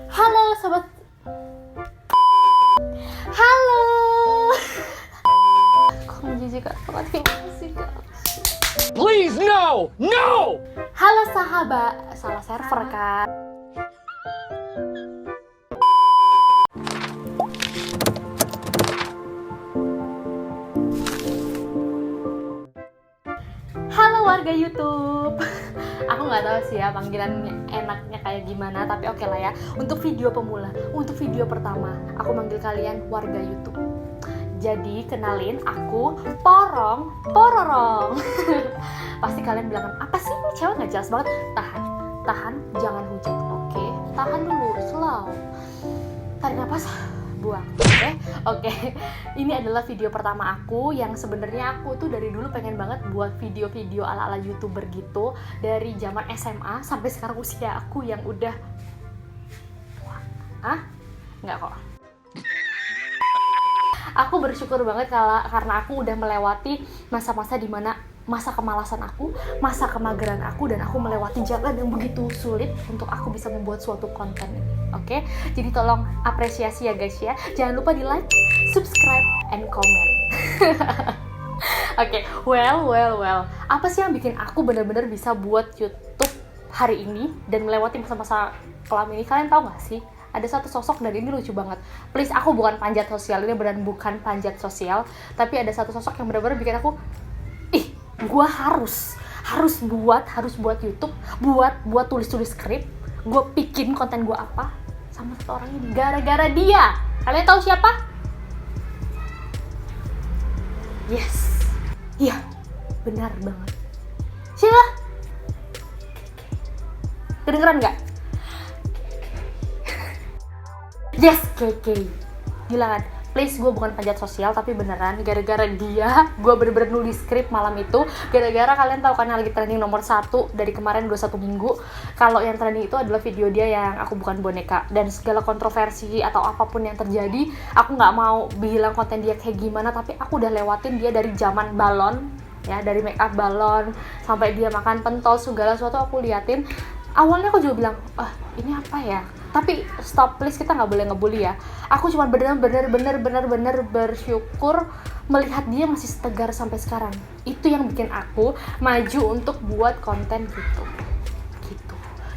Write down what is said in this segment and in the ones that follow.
Halo sobat. Halo. Kok menjijikan banget gimana sih kak? Please no, no. Halo sahabat, salah server kan? Halo warga YouTube. Aku nggak tahu sih ya panggilannya enaknya kayak gimana, tapi oke lah ya. Untuk video pemula, untuk video pertama, aku manggil kalian warga YouTube. Jadi kenalin, aku Pororong. Pasti kalian bilang, apa sih ini cewek nggak jelas banget. Tahan, jangan hujat, oke? Tahan dulu, slow. Tarik nafas, buang. Oke. Ini adalah video pertama aku yang sebenarnya aku tuh dari dulu pengen banget buat video-video ala-ala YouTuber gitu dari zaman SMA sampai sekarang usia aku yang udah nggak kok. Aku bersyukur banget karena aku udah melewati masa-masa dimana masa kemalasan aku, masa kemageran aku, dan aku melewati jalan yang begitu sulit untuk aku bisa membuat suatu konten ini. Oke? Jadi tolong apresiasi ya guys ya. Jangan lupa di like, subscribe, and comment. Oke, well. Apa sih yang bikin aku benar-benar bisa buat YouTube hari ini dan melewati masa-masa kelam ini? Kalian tahu gak sih? Ada satu sosok dan ini lucu banget. Please, aku bukan panjat sosial, ini beneran bukan panjat sosial, tapi ada satu sosok yang benar-benar bikin aku, gue harus buat YouTube, buat tulis skrip, gue bikin konten gue apa sama satu orang ini gara-gara dia. Kalian tahu siapa? Yes, iya, benar banget. Siapa? Kedengeran nggak? Yes, KK. Gila kan? Please, gue bukan panjat sosial, tapi beneran gara-gara dia gue bener-bener nulis skrip malam itu. Gara-gara kalian tahu kan yang lagi trending nomor 1 dari kemarin 21 minggu. Kalau yang trending itu adalah video dia yang aku bukan boneka. Dan segala kontroversi atau apapun yang terjadi, aku gak mau bilang konten dia kayak gimana, tapi aku udah lewatin dia dari zaman balon, ya, dari make up balon sampai dia makan pentol, segala sesuatu aku liatin. Awalnya aku juga bilang, ini apa ya? Tapi stop, please, kita nggak boleh ngebully ya. Aku cuma bener-bener bersyukur melihat dia masih setegar sampai sekarang. Itu yang bikin aku maju untuk buat konten gitu.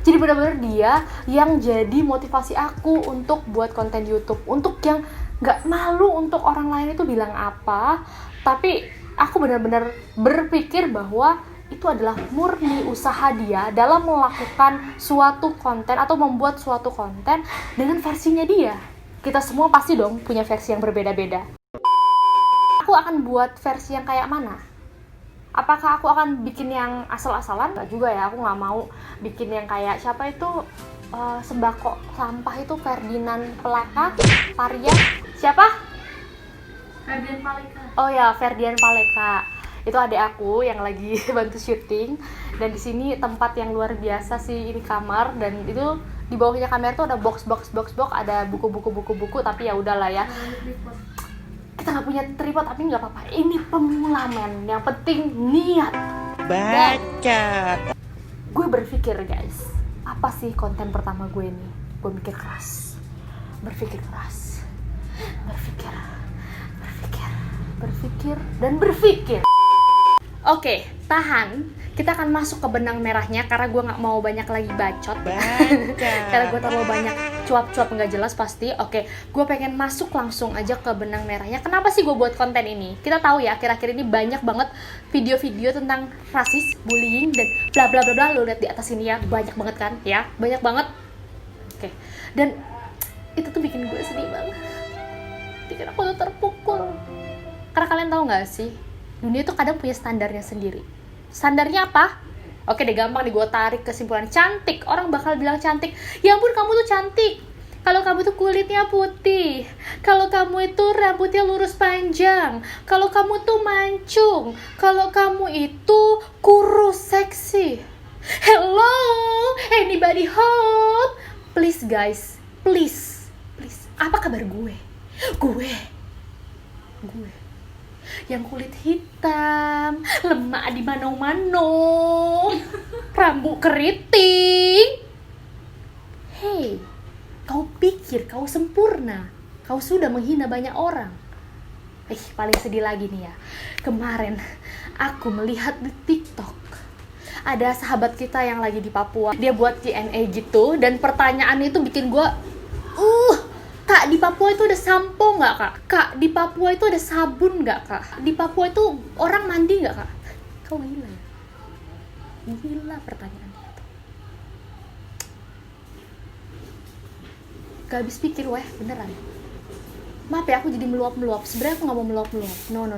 Jadi benar-benar dia yang jadi motivasi aku untuk buat konten YouTube. Untuk yang nggak malu untuk orang lain itu bilang apa, tapi aku benar-benar berpikir bahwa itu adalah murni usaha dia dalam melakukan suatu konten atau membuat suatu konten dengan versinya dia. Kita semua pasti dong punya versi yang berbeda-beda. Aku akan buat versi yang kayak mana? Apakah aku akan bikin yang asal-asalan? Nggak juga ya, aku nggak mau bikin yang kayak siapa itu sembako sampah itu Ferdinand Paria. Siapa? Ferdian Paleka. Oh ya, Ferdian Paleka. Itu adik aku yang lagi bantu syuting, dan di sini tempat yang luar biasa sih, ini kamar, dan itu di bawahnya kamar tuh ada box, ada buku, tapi ya udahlah ya. Kita nggak punya tripod, tapi nggak apa-apa. Ini pemula men, yang penting niat. Baca. Gue berpikir guys, apa sih konten pertama gue ini? Gue mikir keras, berpikir. Oke, tahan. Kita akan masuk ke benang merahnya karena gue nggak mau banyak lagi bacot. Karena gue terlalu banyak cuap-cuap nggak jelas pasti. Oke, gue pengen masuk langsung aja ke benang merahnya. Kenapa sih gue buat konten ini? Kita tahu ya, akhir-akhir ini banyak banget video-video tentang rasis, bullying, dan bla bla bla bla. Lo lihat di atas ini ya, banyak banget kan? Ya, banyak banget. Oke, dan itu tuh bikin gue sedih banget. Bikin aku tuh terpukul. Karena kalian tahu nggak sih? Dunia tuh kadang punya standarnya sendiri. Standarnya apa? Oke deh, gampang nih gue tarik kesimpulan. Cantik. Orang bakal bilang cantik. Ya ampun, kamu tuh cantik. Kalau kamu tuh kulitnya putih. Kalau kamu itu rambutnya lurus panjang. Kalau kamu tuh mancung. Kalau kamu itu kurus seksi. Hello, anybody home? Please guys, please. Apa kabar gue? Gue yang kulit hitam, lemak di mano-mano, rambut keriting. Hey, Kau pikir kau sempurna, kau sudah menghina banyak orang. Paling sedih lagi nih ya, kemarin aku melihat di TikTok ada sahabat kita yang lagi di Papua. Dia buat Q&A gitu, dan pertanyaannya itu bikin gue Kak, di Papua itu ada sampo nggak kak? Kak, di Papua itu ada sabun nggak kak? Di Papua itu orang mandi nggak kak? Kau gila ya? Gila pertanyaannya itu. Gak habis pikir weh, beneran. Maaf ya, aku jadi meluap-meluap. Sebenarnya aku nggak mau meluap-meluap. No.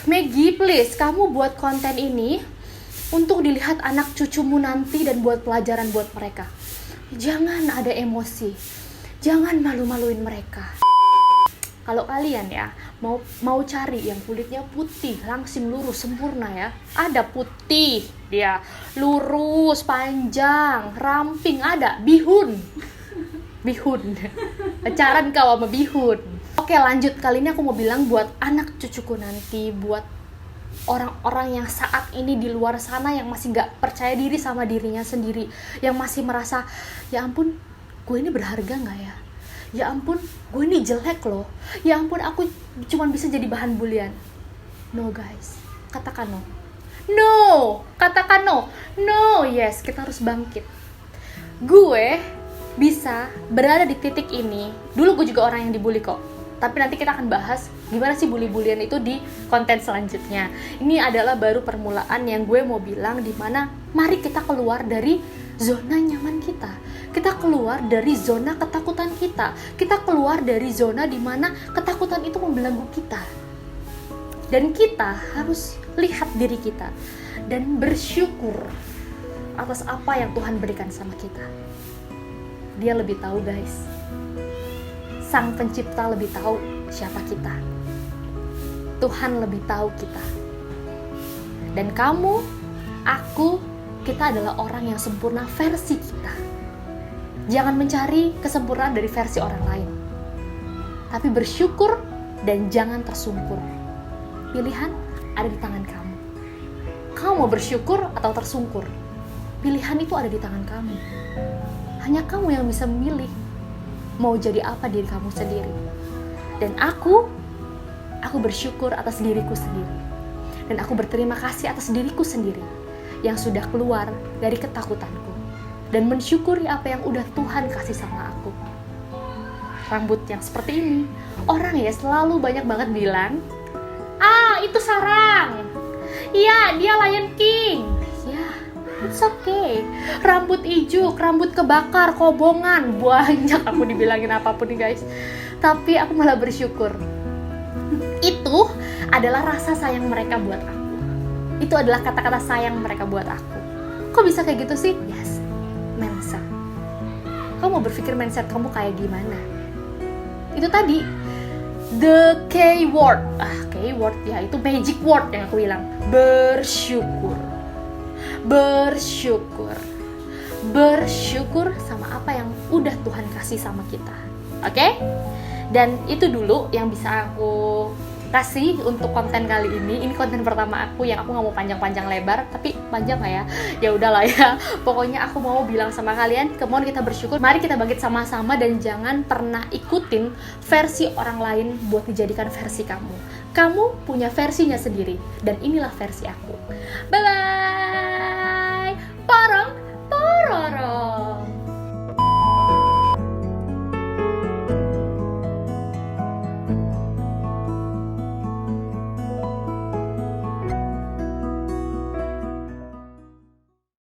Maggie, please, kamu buat konten ini untuk dilihat anak cucumu nanti dan buat pelajaran buat mereka. Jangan ada emosi. Jangan malu-maluin mereka. Kalau kalian ya mau cari yang kulitnya putih, langsing, lurus, sempurna ya. Ada putih, dia lurus, panjang, ramping, ada bihun. Pacaran kau sama bihun. Oke, lanjut. Kali ini aku mau bilang buat anak cucuku nanti, buat orang-orang yang saat ini di luar sana yang masih gak percaya diri sama dirinya sendiri, yang masih merasa, ya ampun, gue ini berharga gak ya? Ya ampun, gue ini jelek loh. Ya ampun, aku cuma bisa jadi bahan bulian. No guys, katakan no. No, katakan no. No, yes, kita harus bangkit. Gue bisa berada di titik ini. Dulu gue juga orang yang dibully kok. Tapi nanti kita akan bahas gimana sih bully-bulian itu di konten selanjutnya. Ini adalah baru permulaan yang gue mau bilang, dimana mari kita keluar dari zona nyaman kita. Kita keluar dari zona ketakutan kita. Kita keluar dari zona dimana ketakutan itu membelenggu kita. Dan kita harus lihat diri kita dan bersyukur atas apa yang Tuhan berikan sama kita. Dia lebih tahu guys. Sang pencipta lebih tahu siapa kita. Tuhan lebih tahu kita. Dan kamu, aku, kita adalah orang yang sempurna versi kita. Jangan mencari kesempurnaan dari versi orang lain. Tapi bersyukur dan jangan tersungkur. Pilihan ada di tangan kamu. Kamu mau bersyukur atau tersungkur? Pilihan itu ada di tangan kamu. Hanya kamu yang bisa memilih mau jadi apa diri kamu sendiri. Dan aku bersyukur atas diriku sendiri. Dan aku berterima kasih atas diriku sendiri yang sudah keluar dari ketakutanku dan mensyukuri apa yang udah Tuhan kasih sama aku. Rambut yang seperti ini, orang ya selalu banyak banget bilang, itu sarang. Iya, dia Lion King. Ya, it's okay. Rambut ijuk, rambut kebakar, kobongan, banyak aku dibilangin apapun nih guys. Tapi aku malah bersyukur. Itu adalah rasa sayang mereka buat aku. Itu adalah kata-kata sayang mereka buat aku. Kok bisa kayak gitu sih? Yes, mindset. Kamu mau berpikir mindset kamu kayak gimana? Itu tadi the keyword. Keyword ya, itu magic word yang aku bilang. Bersyukur. Bersyukur. Bersyukur sama apa yang udah Tuhan kasih sama kita. Oke? Dan itu dulu yang bisa aku kasih untuk konten kali ini. Ini konten pertama aku yang aku nggak mau panjang-panjang lebar, tapi panjang lah ya. Ya udahlah ya. Pokoknya aku mau bilang sama kalian, come on kita bersyukur. Mari kita bangkit sama-sama dan jangan pernah ikutin versi orang lain buat dijadikan versi kamu. Kamu punya versinya sendiri dan inilah versi aku. Bye bye. Parang.